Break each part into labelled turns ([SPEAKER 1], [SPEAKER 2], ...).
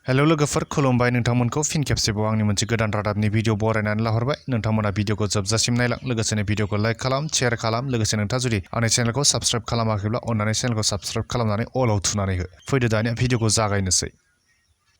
[SPEAKER 1] Hello लोगोफोर खुलुमबाय नोंथांमोनखौ फिन खेबसेबाव आंनि मोनसे गोदान रादाबनि भिडिअ बरायनानै लाहरबाय नोंथांमोना भिडिअखौ जोबजासिम नायलां लोगोसेनो भिडिअखौ लाइक खालाम शेयार खालाम लोगोसे नोंथाङा जुदि आंनि चेनेलखौ साबस्क्राइब खालामाखैब्ला अन्नानै चेनेलखौ साबस्क्राइब खालामनानै अलाव थुनानै हो फैदो दानिया भिडिअखौ जागायनोसै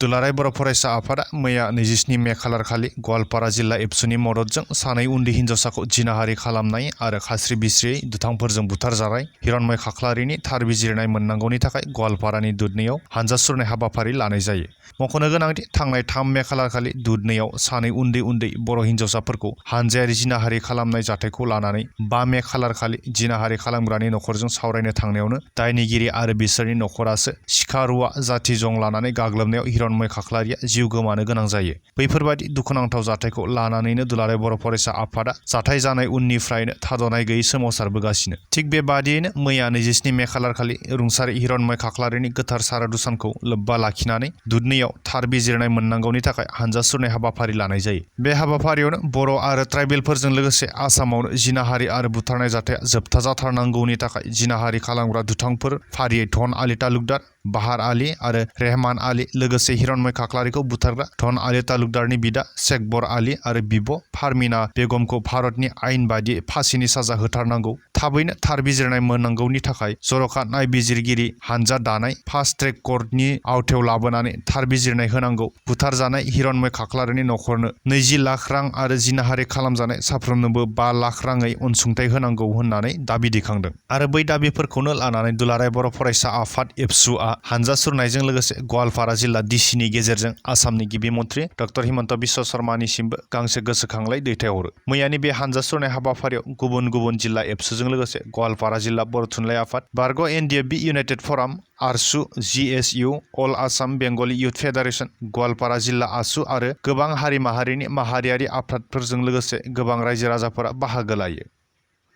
[SPEAKER 1] दुलाराय बर' फरायसा आफादा मैया 27 मे खालार खालि गवालपारा जिल्ला एबसुनि मददजों सानै उन्दै हिन्जावसाखौ जिनाहारि खालामनाय आरो खास्रि बिस्रियै दुथांफोरजों बुथारजानाय हिरण्मय खाख्लारिनि थार बिजिरनाय मोननांगौनि थाखाय गवालपारानि दुधनैयाव हानजा सुरनाय हाबाफारि लानाय जायो। मख'नो गोनांदि थांनाय 3 मे खालार खालि दुधनैयाव सानै उन्दै बर' हिन्जावसाफोरखौ हानजायारि जिनाहारि खालामनाय जाथायखौ लानानै 5 मे खालार खालि जिनाहारि खालामग्रानि नखरजों सावरायनो थांनायावनो दायनिगिरि आरो बिसोरनि नखरासो सिखा रुवा जाथि जं लानानै गाग्लोबनायाव हिरण्मय खाख्लारिया जिउ गोमानो गोनां जायो। बैफोरबादि दुखुनांथाव जाथायखौ लानानैनो दुलाराय बर' फरायसा आफादा जाथाय जानाय उननिफ्रायनो थाद'नाय गैयै सोमावसारबोगासिनो। थिग बेबादियैनो मैया 27 मे खालार खालि रुंसारि हिरण्मय खाख्लारिनि गोथार सारादु सानखौ लोब्बा लाखिनानै दुधनैयाव थार बिजिरनाय मोननांगौनि थाखाय हानजा सुरनाय हाबाफारि लानाय जायो। बे हाबाफारियावनो बर' आरो ट्राइबेलफोरजों लोगोसे आसामावनो जिनाहारि आरो बुथारनाय जाथाया जोबथा जाथारनांगौनि थाखाय जिनाहारि खालामग्रा दुथांफोर फारियै धन आली तालुकदार, बाहार आली आरो रेहमान आली लोगोसे हिरण्मय खाख्लारिखौ बुथारग्रा धन आली तालुकदारनि बिदा शेखबर आली आरो बिब' फारमिना बेगमखौ भारतनि आयेन बादियै फासिनि साजा होथारनांगौ। थाबैनो थार बिजिरनाय मोननांगौनि थाखाय जर'खा नायबिजिरगिरि हानजा दानाय फास्ट ट्रेक कर्टनि आवथायाव लाबोनानै थार बिजिरनाय होनांगौ। बुथारजानाय हिरण्मय खाख्लारिनि नखरनो 20 लाख रां आरो जिनाहारि खालामजानाय साफ्रोमनोबो 5 लाख राङै अनसुंथाइ होनांगौ होननानै दाबि दैखांदों। आरो बै दाबिफोरखौनो लानानै दुलाराय बर' फरायसा आफाद एबसुआ हानजा सुरनायजों लोगोसे गवालपारा जिल्ला डिसिनि गेजेरजों आसामनि गिबि मन्थ्रि डक्टर हिमन्त बिश्व शर्मानिसिमबो गांसे गोसोखांलाइ दैथायहरो। मैयानि बे हानजा सुरनाय हाबाफारियाव गुबुन जिल्ला एबसुजों लोगोसे गवालपारा जिल्ला बर' थुनलाइ आफाद, बारग' NDFB इउनाइटेड फराम, आरसु, GSU, अल आसाम बेंगलि इयुथ फेडारेसन, गवालपारा जिल्ला आसु आरो गोबां हारि माहारिनि माहारियारि आफादफोरजों लोगोसे गोबां रायजो राजाफोरा बाहागो लायो।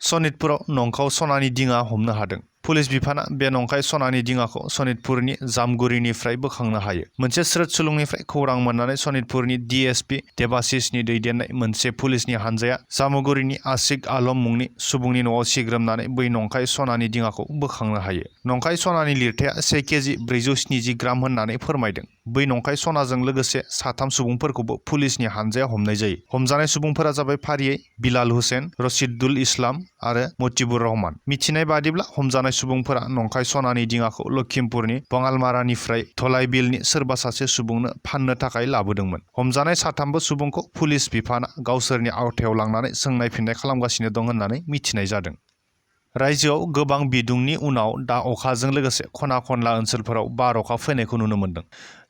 [SPEAKER 1] सनितपुराव नंखाय सनानि दिङा हमनो हादों। पुलिस बिफाना बे नंखाय सनानि दिङाखौ सनितपुरनि जामगुरिनिफ्राय बोखांनो हायो। मोनसे स्रोद सुलुंनिफ्राय खौरां मोननानै सनितपुरनि DSP देबाशिसनि दैदेननाय मोनसे पुलिसनि हानजाया जामुगुरिनि आशिक आलम मुंनि सुबुंनि न'आव सिग्रोमनानै बै नंखाय सनानि दिङाखौ बोखांनो हायो। नंखाय सनानि लिरथाया 1 केजि 470 ग्राम होननानै फोरमायदों। बै नंखाय सनाजों लोगोसे 3 सुबुंफोरखौबो पुलिसनि हानजाया हमनाय जायो। हमजानाय सुबुंफोरा जाबाय फारियै बिलाल हुसेन, रशिदुल इस्लाम आरो मतिबुर रहमान। मिथिनाय बादिब्ला हमजानाय सुबुंफोरा नंखाय सनानि दिङाखौ लखिमपुरनि बङालमारानिफ्राय धलाई बिलनि सोरबा सासे सुबुंनो फाननो थाखाय लाबोदोंमोन। हमजानाय 3बो सुबुंखौ पुलिस बिफाना गावसोरनि आवथायाव लांनानै सोंनाय फिननाय खालामगासिनो दं होननानै मिथिनाय जादों। रायजोआव गोबां बिदुंनि उनाव दा अखाजों लोगोसे खना खनला ओनसोलफोराव बार अखा फैनायखौ नुनो मोन्दों।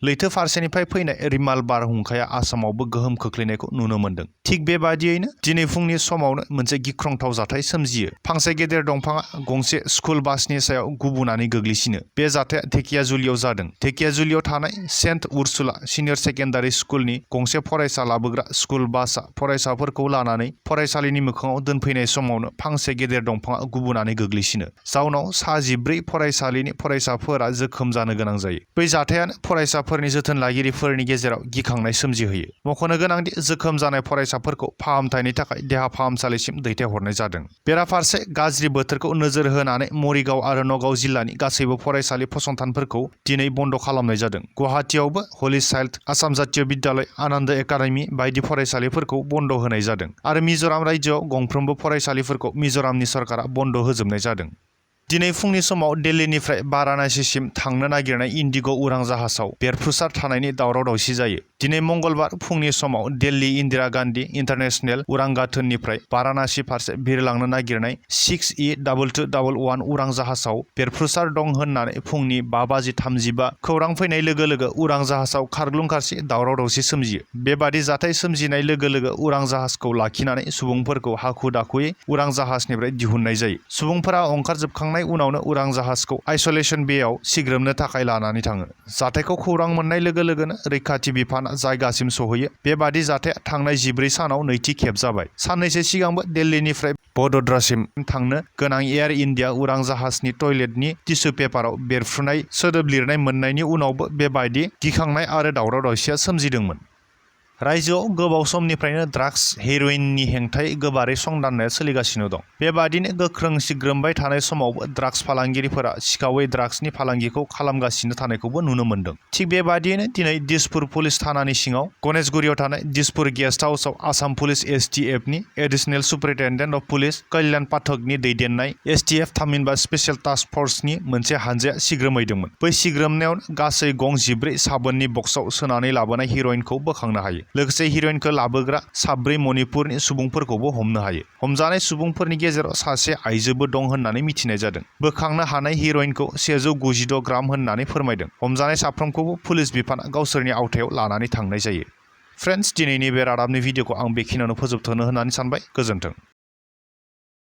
[SPEAKER 1] लैथो फारसेनिफ्राय फैनाय रिमाल बारहुंखाया आसामावबो गोहोम खोख्लैनायखौ नुनो मोन्दों। थिग बेबादियैनो दिनै फुंनि समावनो मोनसे गिख्रंथाव जाथाय सोमजियो। फांसे गेदेर दंफाङा गंसे स्कुल बासनि सायाव गुबुनानै गोग्लैसिनो। बे जाथाया धेकियाजुलियाव जादों। धेकियाजुलियाव थानाय सेन्ट उर्सुला सिनियर सेकेन्डारि स्कुलनि गंसे फरायसा लाबोग्रा स्कुल बासआ फरायसाफोरखौ लानानै फरायसालिनि मोखाङाव दोनफैनाय समावनो फांसे गेदेर दंफाङा गुबुनानै गोग्लैसिनो। जाउनाव 14 फरायसालिनि फरायसाफोरा जोखोम जानो गोनां जायो। बै जाथायानो फरायसाफोरनि जोथोन लागिरिफोरनि गेजेराव गिखांनाय सोमजिहोयो। मख'नो गोनांदि जोखोम जानाय फरायसाफोरखौ फाहामथायनि थाखाय देहा फाहामसालिसिम दैथायहरनाय जादों। बेराफारसे गाज्रि बोथोरखौ नोजोर होनानै मरिगाव आरो नगाव जिल्लानि गासैबो फरायसालि फसंथानफोरखौ दिनै बन्द' खालामनाय जादों। गुवाहाटियावबो हलि चाइल्ड, आसाम जातीय बिद्यालय, आनन्द एकाडेमि बायदि फरायसालिफोरखौ बन्द' होनाय जादों आरो मिज'राम रायजोआव गंफ्रोमबो फरायसालिफोरखौ मिज'रामनि सरकारा बन्द' होजोबनाय जादों। दिनै फुंनि समाव दिल्लीनिफ्राय बाराणासीसिम थांनो नागिरनाय इन्डिग' उरां जाहाजाव बेरफ्रुसार थानायनि दावराव दावसि जायो। दिनै मंगलबार फुंनि समाव दिल्ली इन्दिरा गान्धी इन्टारनेशनेल उरां गाथोननिफ्राय बाराणासी फारसे बिरलांनो नागिरनाय 6E2211 उरां जाहाजाव बेरफ्रुसार दं होननानै फुंनि 5:35 खौरां फैनाय लोगो लोगो उरां जाहाजाव खारग्लुं खारसि दावराव दावसि सोमजियो। बेबादि जाथाय सोमजिनाय लोगो लोगो उरां जाहाजखौ लाखिनानै सुबुंफोरखौ हाखु दाखुयै उरां जाहाजनिफ्राय दिहुननाय जायो। सुबुंफोरा ओंखारजोबखांनाय उनावनो उरां जाहाजखौ आइस'लेसन बेआव सिग्रोमनो थाखाय लानानै थाङो। जाथायखौ खौरां मोननाय लोगो लोगोनो रैखाथि बिफाना जायगासिम सहैयो। बेबादि जाथाया थांनाय 14 सानाव नैथि खेब जाबाय। साननैसो सिगांबो दिल्लीनिफ्राय बड'द्रासिम थांनो गोनां एयार इन्डिया उरां जाहाजनि टयलेटनि टिसु पेपाराव बेरफ्रुनाय सोदोब लिरनाय मोननायनि उनावबो बेबायदि गिखांनाय आरो दावराव दावसिया सोमजिदोंमोन। रायजोआव गोबाव समनिफ्रायनो ड्राग्स हेर'इननि हेंथायै गोबारै संदाननाया सोलिगासिनो दं। बेबादिनो गोख्रों सिग्रोमबाय थानाय समावबो ड्राग्स फालांगिरिफोरा सिखावै ड्राग्सनि फालांगिखौ खालामगासिनो थानायखौबो नुनो मोन्दों। थिग बेबादियैनो दिनै दिसपुर पुलिस थानानि सिङाव गणेशगुरियाव थानाय दिसपुर गेस्ट हाउसआव आसाम पुलिस एसटिएफनि additional superintendent of police Kalyan पाठकनि दैदेननाय एसटिएफ थामहिनबा स्पेशल टास्क फर्सनि मोनसे हानजाया सिग्रोमहैदोंमोन। बै सिग्रोमनायावनो गासै गं 14 साबोननि बक्सआव सोनानै लाबोनाय हिर'इनखौ बोखांनो हायो। लोगोसे हिर'इनखौ लाबोग्रा 4 मणिपुरनि सुबुंफोरखौबो हमनो हायो। हमजानाय सुबुंफोरनि गेजेराव सासे आइजोबो दं होननानै मिथिनाय जादों। बोखांनो हानाय हिर'इनखौ 196 ग्राम होननानै फोरमायदों। हमजानाय साफ्रोमखौबो पुलिस बिफाना गावसोरनि आवथायाव लानानै थांनाय जायो। फ्रेन्ड्स, दिनैनि बे रादाबनि भिडिअखौ आं बेखिनियावनो फोजोबथ'नो होननानै सानबाय। गोजोन्थों।